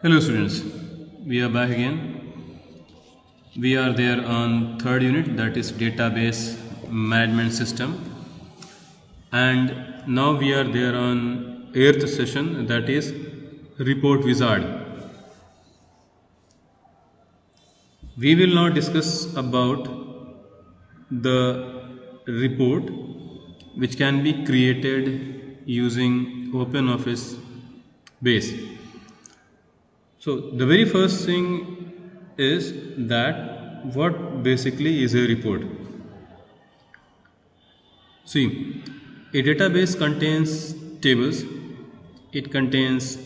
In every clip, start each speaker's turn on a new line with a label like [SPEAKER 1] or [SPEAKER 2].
[SPEAKER 1] Hello students, we are back again. We are there on third unit, that is database management system, and now we are there on eighth session, that is report wizard. We will now discuss about the report which can be created using OpenOffice base. So the very first thing is that what basically is a report. See, a database contains tables. It contains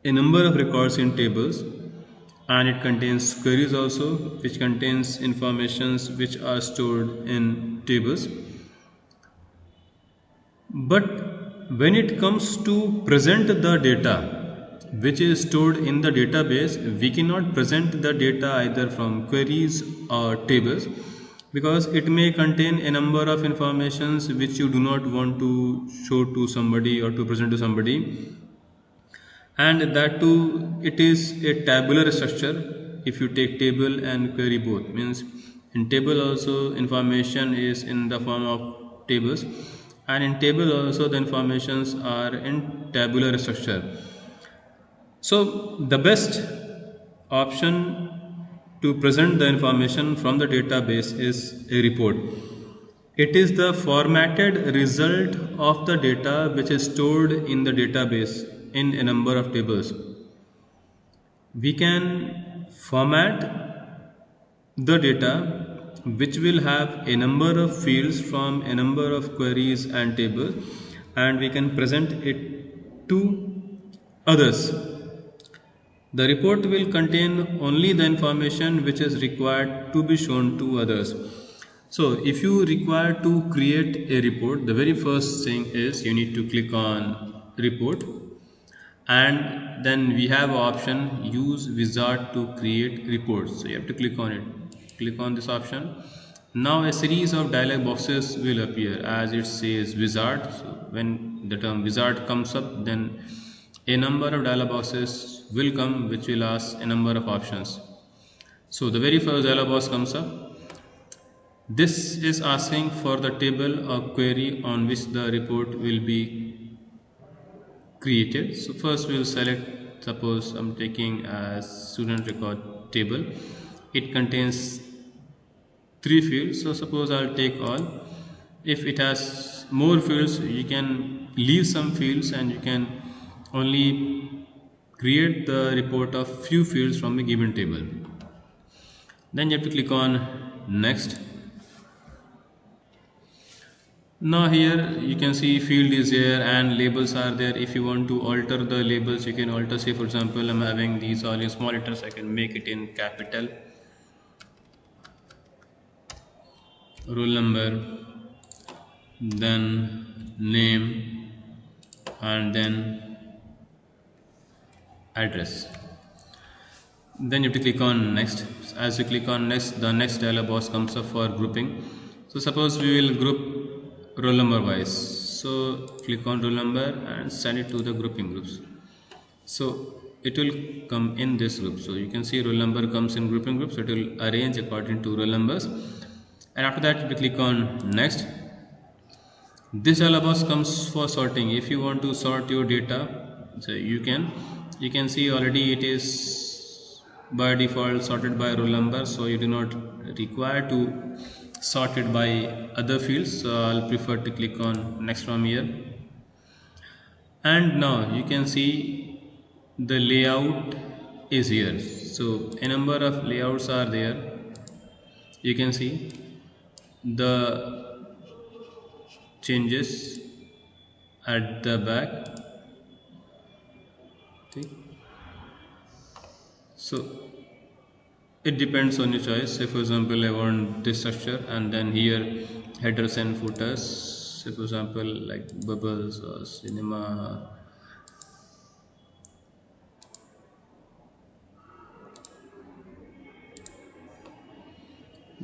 [SPEAKER 1] a number of records in tables, and it contains queries also, which contains informations which are stored in tables. But when it comes to present the data which is stored in the database, we cannot present the data either from queries or tables, because it may contain a number of informations which you do not want to show to somebody or to present to somebody, and that too it is a tabular structure. If you take table and query both, means in table also information is in the form of tables, and in table also the informations are in tabular structure. So the best option to present the information from the database is a report. It is the formatted result of the data which is stored in the database in a number of tables. We can format the data which will have a number of fields from a number of queries and tables, and we can present it to others. The report will contain only the information which is required to be shown to others. So if you require to create a report, the very first thing is you need to click on report, and then we have option use wizard to create reports. So you have to click on it. Click on this option. Now a series of dialog boxes will appear as it says wizard. So when the term wizard comes up, then a number of dialog boxes will come which will ask a number of options. So the very first dialog box comes up. This is asking for the table or query on which the report will be created. So first we will select, suppose I'm taking as student record table. It contains three fields, so suppose I'll take all. If it has more fields, you can leave some fields and you can only create the report of few fields from a given table. Then you have to click on next. Now here you can see field is here and labels are there. If you want to alter the labels, you can alter. Say for example, I'm having these all in small letters, I can make it in capital. Roll number, then name, and then address. Then you have to click on next. As you click on next, the next dialog box comes up for grouping. So suppose we will group roll number wise. So click on roll number and send it to the grouping groups. So it will come in this group. So you can see roll number comes in grouping groups. So it will arrange according to roll numbers. And after that, you click on next. This dialog box comes for sorting. If you want to sort your data, so you can see already it is by default sorted by roll number, so you do not require to sort it by other fields. So I'll prefer to click on next from here. And now you can see the layout is here. So a number of layouts are there. You can see the changes at the back. Okay. So it depends on your choice. Say for example, I want this structure, and then here headers and footers. Say for example, like bubbles or cinema.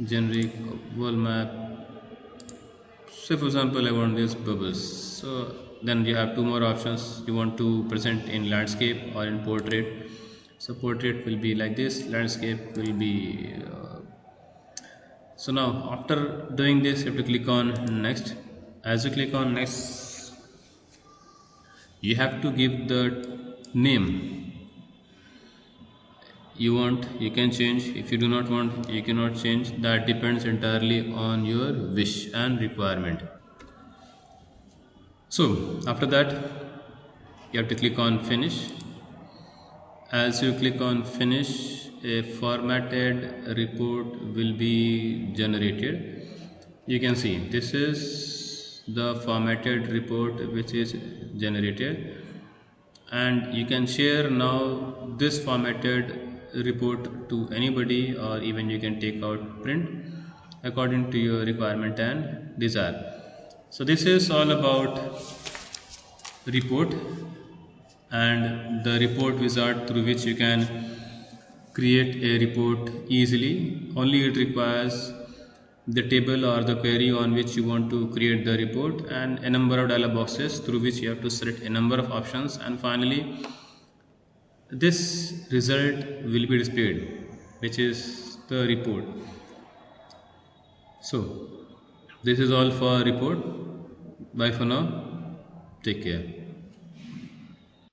[SPEAKER 1] Generic world map. Say for example, I want these bubbles. So then you have two more options. You want to present in landscape or in portrait. So portrait will be like this, landscape will be so now after doing this you have to click on next. As you click on next, you have to give the name you want. You can change. If you do not want, you cannot change. That depends entirely on your wish and requirement. So after that you have to click on finish. As you click on finish, a formatted report will be generated. You can see this is the formatted report which is generated, and you can share now this formatted report to anybody, or even you can take out print according to your requirement and desire. So this is all about report and the report wizard through which you can create a report easily. Only it requires the table or the query on which you want to create the report, and a number of dialog boxes through which you have to select a number of options, and finally this result will be displayed, which is the report. So this is all for report. Bye for now. Take care.